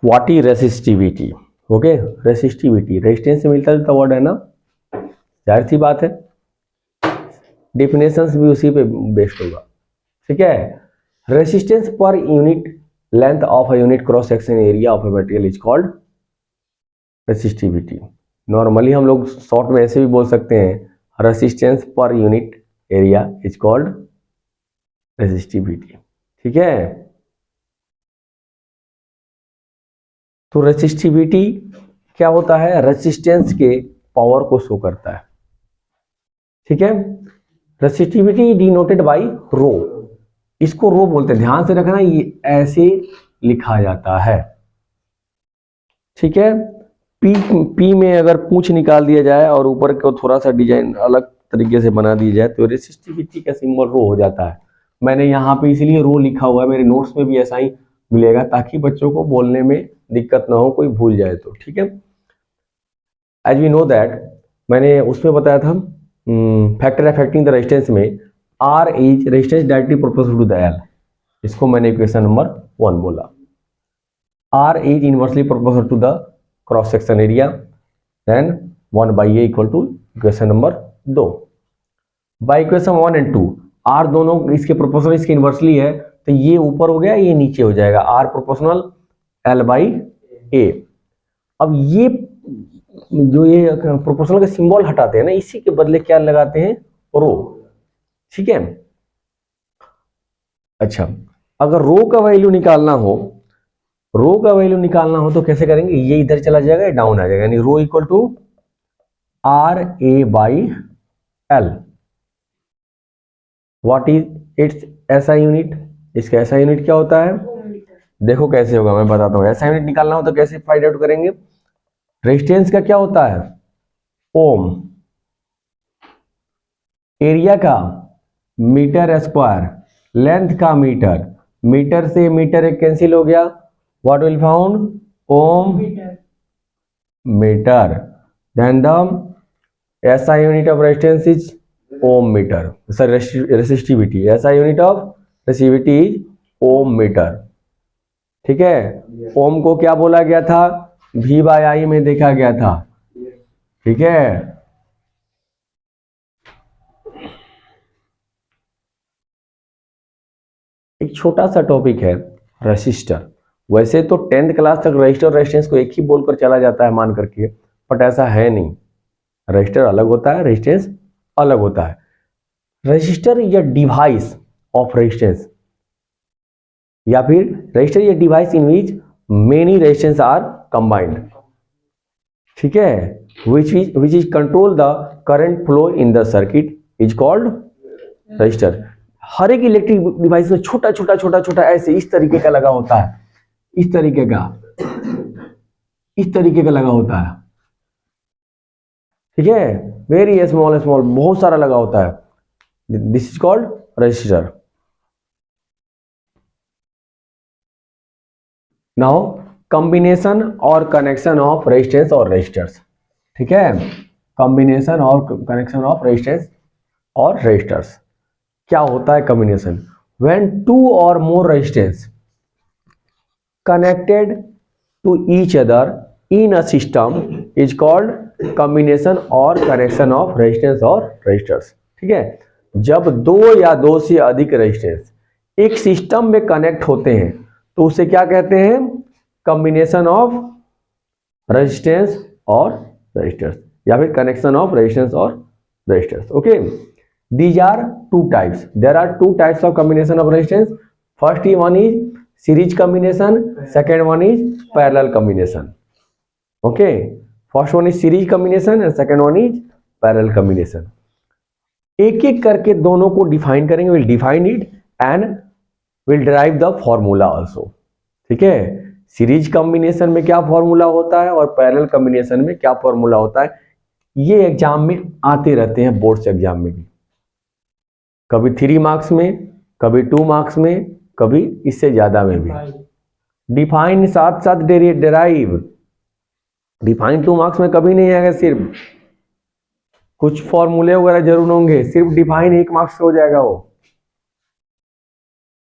What is resistivity? Okay, resistivity resistance से मिलता जुलता वर्ड है ना, जाहिर सी बात है, डेफिनेशंस भी उसी पे बेस्ड होगा। ठीक है, resistance per unit length of a unit cross section area of a material is called resistivity. Normally हम लोग शॉर्ट में ऐसे भी बोल सकते हैं, resistance per unit area is called resistivity. ठीक है, तो रेसिस्टिविटी क्या होता है? रेसिस्टेंस के पावर को शो करता है। ठीक है, रेसिस्टिविटी डिनोटेड बाय रो, इसको रो बोलते हैं, ध्यान से रखना, ये ऐसे लिखा जाता है। ठीक है, पी में अगर पूंछ निकाल दिया जाए और ऊपर को थोड़ा सा डिजाइन अलग तरीके से बना दी जाए तो रेसिस्टिविटी का सिंबल रो हो जाता है। मैंने यहाँ पे इसलिए रो लिखा हुआ है, मेरे नोट्स में भी ऐसा ही मिलेगा ताकि बच्चों को बोलने में दिक्कत ना हो, कोई भूल जाए तो। ठीक है, एज वी नो दैट, मैंने उसमें बताया था फैक्टर अफेक्टिंग द रेजिस्टेंस में R is resistance directly proportional to the L, इसको मैंने इक्वेशन नंबर 1 बोला। R is inversely proportional to the cross section area, then 1/a equal to equation number 2। By equation 1 and 2 R दोनों इसके proportional, इसके inversely है, तो ये ऊपर हो गया, ये नीचे हो जाएगा, आर प्रोपोर्शनल एल बाई ए। अब ये जो ये प्रोपोर्शनल का सिंबल हटाते हैं ना, इसी के बदले क्या लगाते हैं? रो। ठीक है, अच्छा, अगर रो का वैल्यू निकालना हो, रो का वैल्यू निकालना हो तो कैसे करेंगे? ये इधर चला जाएगा, डाउन आ जाएगा, यानी rho equal to R A by L. What is its SI unit? इसका एसआई यूनिट क्या होता है? देखो कैसे होगा, मैं बताता हूँ। एसआई यूनिट निकालना हो तो कैसे फाइंड आउट करेंगे? रेजिस्टेंस का क्या होता है? ओम। एरिया का मीटर स्क्वायर, लेंथ का मीटर, मीटर से मीटर एक कैंसिल हो गया, what will found? Ohm metre. Then the SI unit of resistance is ohm metre, sir resistivity, SI unit of resistivity is ohm metre. ठीक है, ओम को क्या बोला गया था? V बाई आई में देखा गया था। ठीक है, एक छोटा सा टॉपिक है रेसिस्टर। वैसे तो 10th क्लास तक रजिस्टर और रेजिस्टेंस को एक ही बोलकर चला जाता है मान करके, बट ऐसा है नहीं। रजिस्टर अलग होता है, रेजिस्टेंस अलग होता है। रजिस्टर या डिवाइस ऑफ रेजिस्टेंस, या फिर रजिस्टर या डिवाइस इन विच मेनी रेजिस्टेंस आर कंबाइंड। ठीक है, which is control the current flow in the circuit is called resistor. हर एक इलेक्ट्रिक डिवाइस में छोटा छोटा छोटा छोटा ऐसे इस तरीके का लगा होता है, इस तरीके का, इस तरीके का लगा होता है। ठीक है, वेरी स्मॉल स्मॉल, बहुत सारा लगा होता है, this is called resistor. Now combination or connection of resistance or resistors. ठीक है, combination or connection of resistance or resistors. क्या होता है combination? When two or more resistance connected to each other in a system is called combination or connection of resistance or resistors. ठीक है, जब दो या दो से अधिक रेजिस्टेंस एक सिस्टम में कनेक्ट होते हैं तो उसे क्या कहते हैं? Combination of resistance or resistors, या फिर connection of resistance or resistors. Okay, these are two types, there are two types of combination of resistance. First one is series combination, second one is parallel combination. Okay, first one is series combination and second one is parallel combination. एक एक करके दोनों को define करेंगे, will define it and will derive the formula also. ठीक है, series combination में क्या फॉर्मूला होता है और पैरेलल कॉम्बिनेशन में क्या फॉर्मूला होता है, ये एग्जाम में आते रहते हैं, बोर्ड्स एग्जाम में भी, कभी 3 मार्क्स में, कभी 2 मार्क्स में, कभी इससे ज्यादा में भी। डिफाइन साथ साथ डेराइव, डिफाइन 2 मार्क्स में कभी नहीं आएगा, सिर्फ कुछ फॉर्मूले वगैरह जरूर होंगे, सिर्फ डिफाइन 1 मार्क्स हो जाएगा वो।